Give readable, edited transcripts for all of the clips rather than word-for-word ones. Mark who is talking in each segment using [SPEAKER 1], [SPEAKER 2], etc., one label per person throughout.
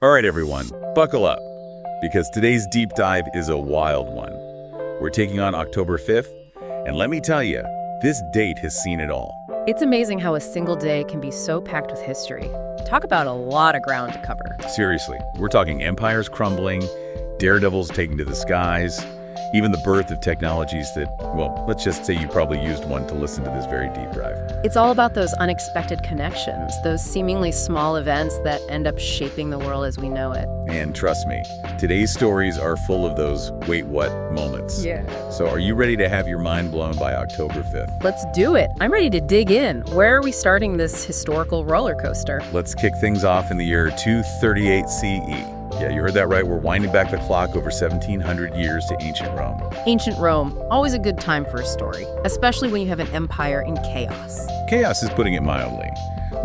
[SPEAKER 1] All right, everyone, buckle up, because today's deep dive is a wild one. We're taking on October 5th, and let me tell you, this date has seen it all.
[SPEAKER 2] It's amazing how a single day can be so packed with history. Talk about a lot of ground to cover.
[SPEAKER 1] Seriously, we're talking empires crumbling, daredevils taking to the skies, even the birth of technologies that, well, let's just say you probably used one to listen to this very deep dive.
[SPEAKER 2] It's all about those unexpected connections, those seemingly small events that end up shaping the world as we know it.
[SPEAKER 1] And trust me, today's stories are full of those wait what moments.
[SPEAKER 2] Yeah.
[SPEAKER 1] So are you ready to have your mind blown by October 5th?
[SPEAKER 2] Let's do it. I'm ready to dig in. Where are we starting this historical roller coaster?
[SPEAKER 1] Let's kick things off in the year 238 CE. Yeah, you heard that right. We're winding back the clock over 1,700 years to ancient Rome.
[SPEAKER 2] Ancient Rome, always a good time for a story, especially when you have an empire in chaos.
[SPEAKER 1] Chaos is putting it mildly.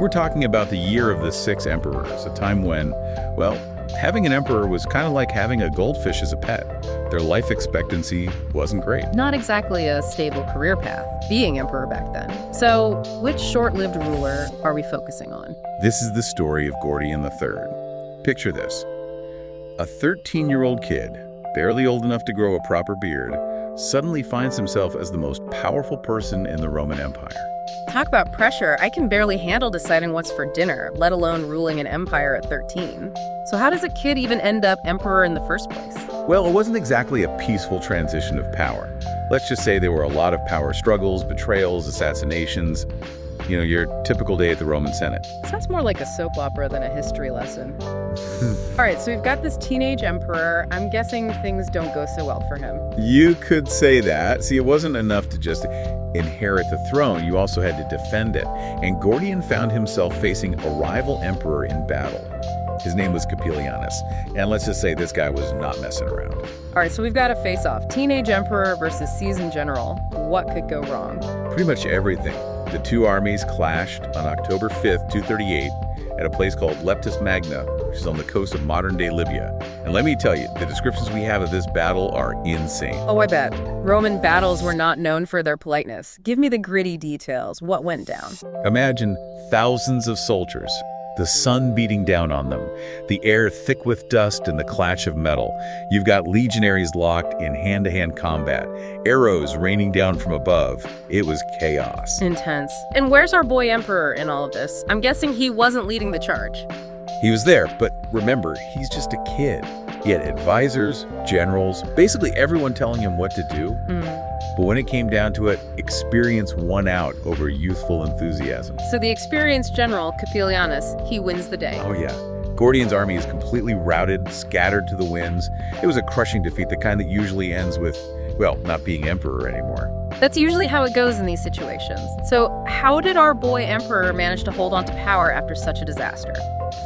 [SPEAKER 1] We're talking about the year of the six emperors, a time when, well, having an emperor was kind of like having a goldfish as a pet. Their life expectancy wasn't great.
[SPEAKER 2] Not exactly a stable career path, being emperor back then. So, which short-lived ruler are we focusing on?
[SPEAKER 1] This is the story of Gordian III. Picture this. A 13-year-old kid, barely old enough to grow a proper beard, suddenly finds himself as the most powerful person in the Roman Empire.
[SPEAKER 2] Talk about pressure. I can barely handle deciding what's for dinner, let alone ruling an empire at 13. So how does a kid even end up emperor in the first place?
[SPEAKER 1] Well, it wasn't exactly a peaceful transition of power. Let's just say there were a lot of power struggles, betrayals, assassinations. You know, your typical day at the Roman Senate.
[SPEAKER 2] Sounds more like a soap opera than a history lesson. All right, so we've got this teenage emperor. I'm guessing things don't go so well for him.
[SPEAKER 1] You could say that. See, it wasn't enough to just inherit the throne. You also had to defend it. And Gordian found himself facing a rival emperor in battle. His name was Capelianus. And let's just say this guy was not messing around.
[SPEAKER 2] All right, so we've got a face-off. Teenage emperor versus seasoned general. What could go wrong?
[SPEAKER 1] Pretty much everything. The two armies clashed on October 5th, 238, at a place called Leptis Magna, which is on the coast of modern-day Libya. And let me tell you, the descriptions we have of this battle are insane.
[SPEAKER 2] Oh, I bet. Roman battles were not known for their politeness. Give me the gritty details. What went down?
[SPEAKER 1] Imagine thousands of soldiers, the sun beating down on them, the air thick with dust and the clash of metal. You've got legionaries locked in hand-to-hand combat, arrows raining down from above. It was chaos.
[SPEAKER 2] Intense. And where's our boy emperor in all of this? I'm guessing he wasn't leading the charge.
[SPEAKER 1] He was there, but remember, he's just a kid. He had advisors, generals, basically everyone telling him what to do. But when it came down to it, experience won out over youthful enthusiasm.
[SPEAKER 2] So the experienced general, Capelianus, he wins the day.
[SPEAKER 1] Oh yeah. Gordian's army is completely routed, scattered to the winds. It was a crushing defeat, the kind that usually ends with, well, not being emperor anymore.
[SPEAKER 2] That's usually how it goes in these situations. So how did our boy emperor manage to hold on to power after such a disaster?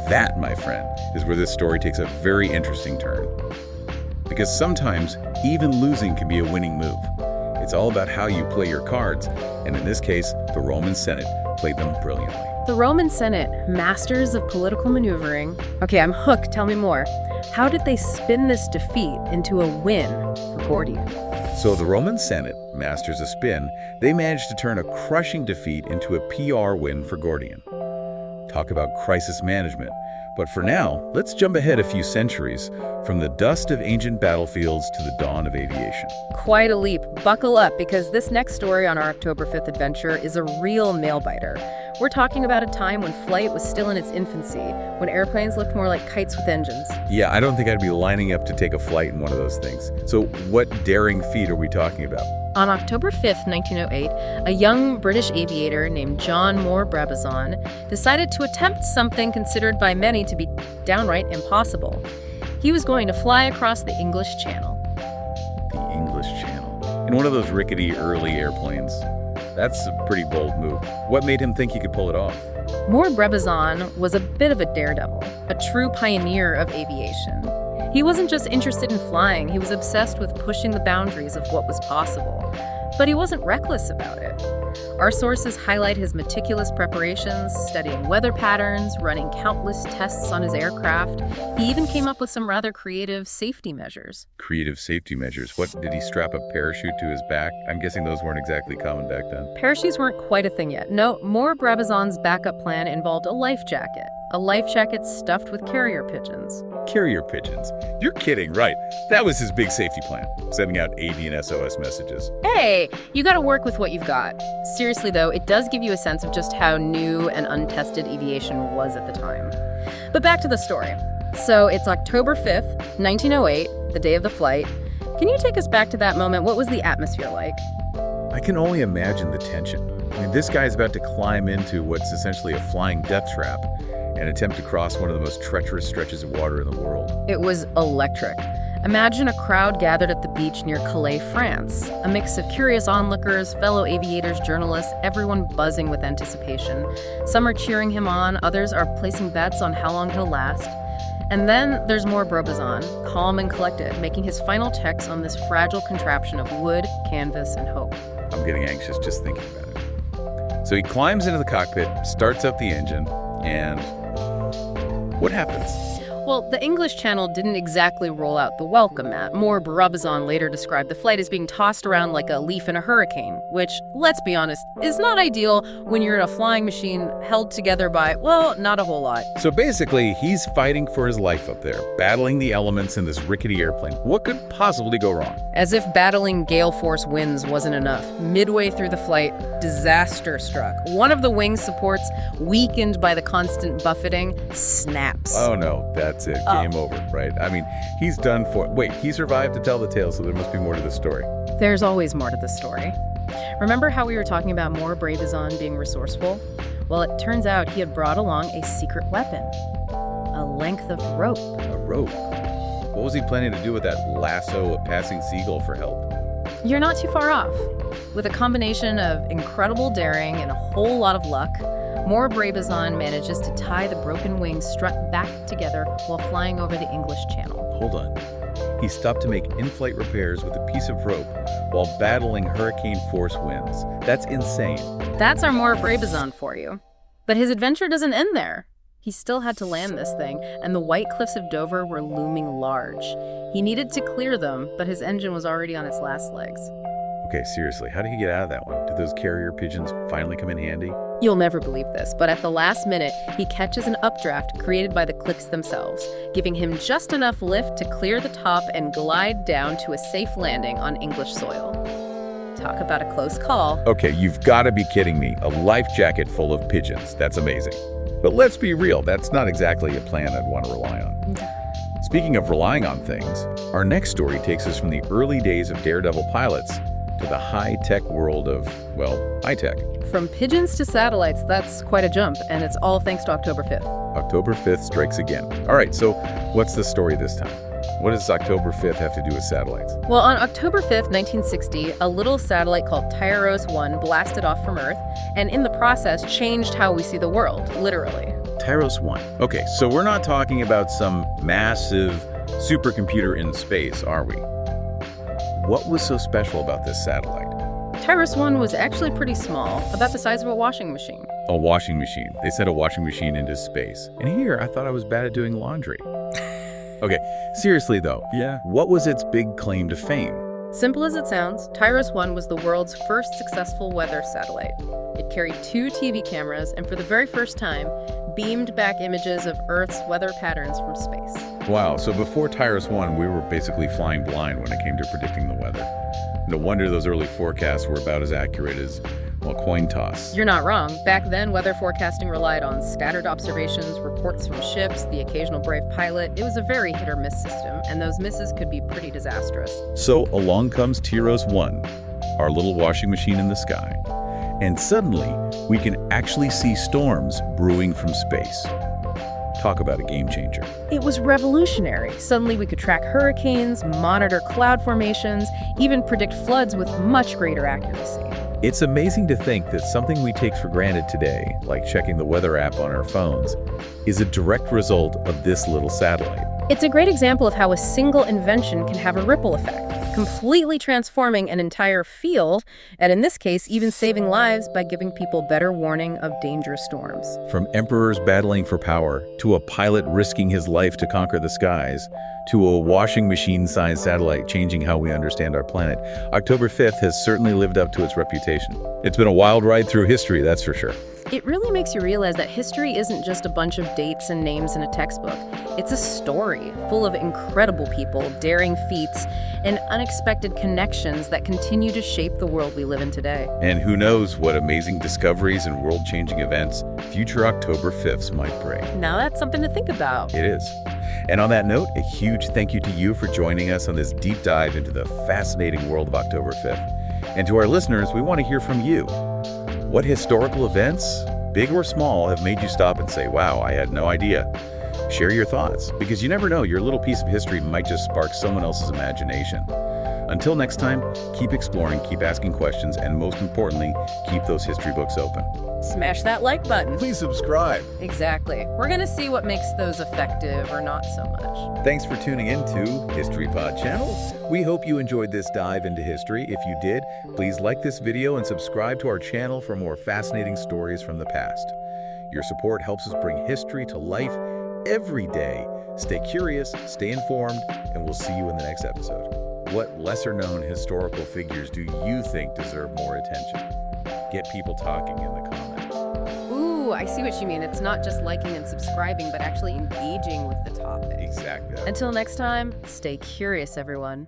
[SPEAKER 1] That, my friend, is where this story takes a very interesting turn. Because sometimes, even losing can be a winning move. It's all about how you play your cards, and in this case, the Roman Senate played them brilliantly.
[SPEAKER 2] The Roman Senate, masters of political maneuvering. Okay, I'm hooked. Tell me more. How did they spin this defeat into a win for Gordian?
[SPEAKER 1] So the Roman Senate, masters of spin, they managed to turn a crushing defeat into a PR win for Gordian. Talk about crisis management. But for now, let's jump ahead a few centuries, from the dust of ancient battlefields to the dawn of aviation.
[SPEAKER 2] Quite a leap. Buckle up, because this next story on our October 5th adventure is a real nail-biter. We're talking about a time when flight was still in its infancy, when airplanes looked more like kites with engines.
[SPEAKER 1] Yeah, I don't think I'd be lining up to take a flight in one of those things. So what daring feat are we talking about?
[SPEAKER 2] On October 5th, 1908, a young British aviator named John Moore Brabazon decided to attempt something considered by many to be downright impossible. He was going to fly across the English Channel.
[SPEAKER 1] The English Channel. In one of those rickety early airplanes. That's a pretty bold move. What made him think he could pull it off?
[SPEAKER 2] Moore Brabazon was a bit of a daredevil, a true pioneer of aviation. He wasn't just interested in flying, he was obsessed with pushing the boundaries of what was possible. But he wasn't reckless about it. Our sources highlight his meticulous preparations, studying weather patterns, running countless tests on his aircraft. He even came up with some rather creative safety measures.
[SPEAKER 1] Creative safety measures. What, did he strap a parachute to his back? I'm guessing those weren't exactly common back then.
[SPEAKER 2] Parachutes weren't quite a thing yet. No, Moore Brabazon's backup plan involved a life jacket. A life jacket stuffed with carrier pigeons.
[SPEAKER 1] Carrier pigeons. You're kidding, right? That was his big safety plan, sending out avian SOS messages.
[SPEAKER 2] Hey, you gotta work with what you've got. Seriously though, it does give you a sense of just how new and untested aviation was at the time. But back to the story. So it's October 5th, 1908, the day of the flight. Can you take us back to that moment? What was the atmosphere like?
[SPEAKER 1] I can only imagine the tension. I mean, this guy's about to climb into what's essentially a flying death trap and attempt to cross one of the most treacherous stretches of water in the world.
[SPEAKER 2] It was electric. Imagine a crowd gathered at the beach near Calais, France. A mix of curious onlookers, fellow aviators, journalists, everyone buzzing with anticipation. Some are cheering him on, others are placing bets on how long he'll last. And then there's Moore Brabazon, calm and collected, making his final checks on this fragile contraption of wood, canvas, and hope.
[SPEAKER 1] I'm getting anxious just thinking about it. So he climbs into the cockpit, starts up the engine, and what happens?
[SPEAKER 2] Well, the English Channel didn't exactly roll out the welcome mat. Moore Brabazon later described the flight as being tossed around like a leaf in a hurricane, which, let's be honest, is not ideal when you're in a flying machine held together by, well, not a whole lot.
[SPEAKER 1] So basically, he's fighting for his life up there, battling the elements in this rickety airplane. What could possibly go wrong?
[SPEAKER 2] As if battling gale force winds wasn't enough, midway through the flight, disaster struck. One of the wing supports, weakened by the constant buffeting, snaps.
[SPEAKER 1] Oh no, that's it. Game over, right? I mean, he's done for. Wait, he survived to tell the tale, so there must be more to the story.
[SPEAKER 2] There's always more to the story. Remember how we were talking about Moore Brabazon being resourceful? Well, it turns out he had brought along a secret weapon. A length of rope.
[SPEAKER 1] A rope? What was he planning to do with that lasso a passing seagull for help?
[SPEAKER 2] You're not too far off. With a combination of incredible daring and a whole lot of luck, Moore Brabazon manages to tie the broken wing strut back together while flying over the English Channel.
[SPEAKER 1] Hold on. He stopped to make in-flight repairs with a piece of rope while battling hurricane-force winds. That's insane.
[SPEAKER 2] That's our Moore Brabazon for you. But his adventure doesn't end there. He still had to land this thing, and the white cliffs of Dover were looming large. He needed to clear them, but his engine was already on its last legs.
[SPEAKER 1] Okay, seriously, how did he get out of that one? Did those carrier pigeons finally come in handy?
[SPEAKER 2] You'll never believe this, but at the last minute, he catches an updraft created by the clicks themselves, giving him just enough lift to clear the top and glide down to a safe landing on English soil. Talk about a close call.
[SPEAKER 1] Okay, you've got to be kidding me. A life jacket full of pigeons. That's amazing. But let's be real, that's not exactly a plan I'd want to rely on. Speaking of relying on things, our next story takes us from the early days of daredevil pilots to the high-tech world of, well, high-tech.
[SPEAKER 2] From pigeons to satellites, that's quite a jump, and it's all thanks to October 5th.
[SPEAKER 1] October 5th strikes again. All right, so what's the story this time? What does October 5th have to do with satellites?
[SPEAKER 2] Well, on October 5th, 1960, a little satellite called Tyros 1 blasted off from Earth, and in the process changed how we see the world, literally.
[SPEAKER 1] Tyros 1. Okay, so we're not talking about some massive supercomputer in space, are we? What was so special about this satellite?
[SPEAKER 2] Tyros 1 was actually pretty small, about the size of a washing machine.
[SPEAKER 1] A washing machine. They sent a washing machine into space. And here, I thought I was bad at doing laundry. Okay, seriously though. Yeah. What was its big claim to fame?
[SPEAKER 2] Simple as it sounds, Tyros 1 was the world's first successful weather satellite. It carried 2 TV cameras and for the very first time, beamed back images of Earth's weather patterns from space.
[SPEAKER 1] Wow, so before Tyros 1, we were basically flying blind when it came to predicting the weather. No wonder those early forecasts were about as accurate as, well, coin toss.
[SPEAKER 2] You're not wrong. Back then, weather forecasting relied on scattered observations, reports from ships, the occasional brave pilot. It was a very hit-or-miss system, and those misses could be pretty disastrous.
[SPEAKER 1] So along comes Tyros 1, our little washing machine in the sky. And suddenly, we can actually see storms brewing from space. Talk about a game changer.
[SPEAKER 2] It was revolutionary. Suddenly we could track hurricanes, monitor cloud formations, even predict floods with much greater accuracy.
[SPEAKER 1] It's amazing to think that something we take for granted today, like checking the weather app on our phones, is a direct result of this little satellite.
[SPEAKER 2] It's a great example of how a single invention can have a ripple effect, completely transforming an entire field, and in this case, even saving lives by giving people better warning of dangerous storms.
[SPEAKER 1] From emperors battling for power, to a pilot risking his life to conquer the skies, to a washing machine-sized satellite changing how we understand our planet, October 5th has certainly lived up to its reputation. It's been a wild ride through history, that's for sure.
[SPEAKER 2] It really makes you realize that history isn't just a bunch of dates and names in a textbook. It's a story full of incredible people, daring feats, and unexpected connections that continue to shape the world we live in today.
[SPEAKER 1] And who knows what amazing discoveries and world-changing events future October 5ths might bring.
[SPEAKER 2] Now that's something to think about.
[SPEAKER 1] It is. And on that note, a huge thank you to you for joining us on this deep dive into the fascinating world of October 5th. And to our listeners, we want to hear from you. What historical events, big or small, have made you stop and say, wow, I had no idea? Share your thoughts, because you never know, your little piece of history might just spark someone else's imagination. Until next time, keep exploring, keep asking questions, and most importantly, keep those history books open.
[SPEAKER 2] Smash that like button.
[SPEAKER 1] Please subscribe.
[SPEAKER 2] Exactly. We're going to see what makes those effective or not so much.
[SPEAKER 1] Thanks for tuning in to HistoryPod channel. We hope you enjoyed this dive into history. If you did, please like this video and subscribe to our channel for more fascinating stories from the past. Your support helps us bring history to life every day. Stay curious, stay informed, and we'll see you in the next episode. What lesser-known historical figures do you think deserve more attention? Get people talking in the comments.
[SPEAKER 2] Ooh, I see what you mean. It's not just liking and subscribing, but actually engaging with the topic.
[SPEAKER 1] Exactly.
[SPEAKER 2] Until next time, stay curious, everyone.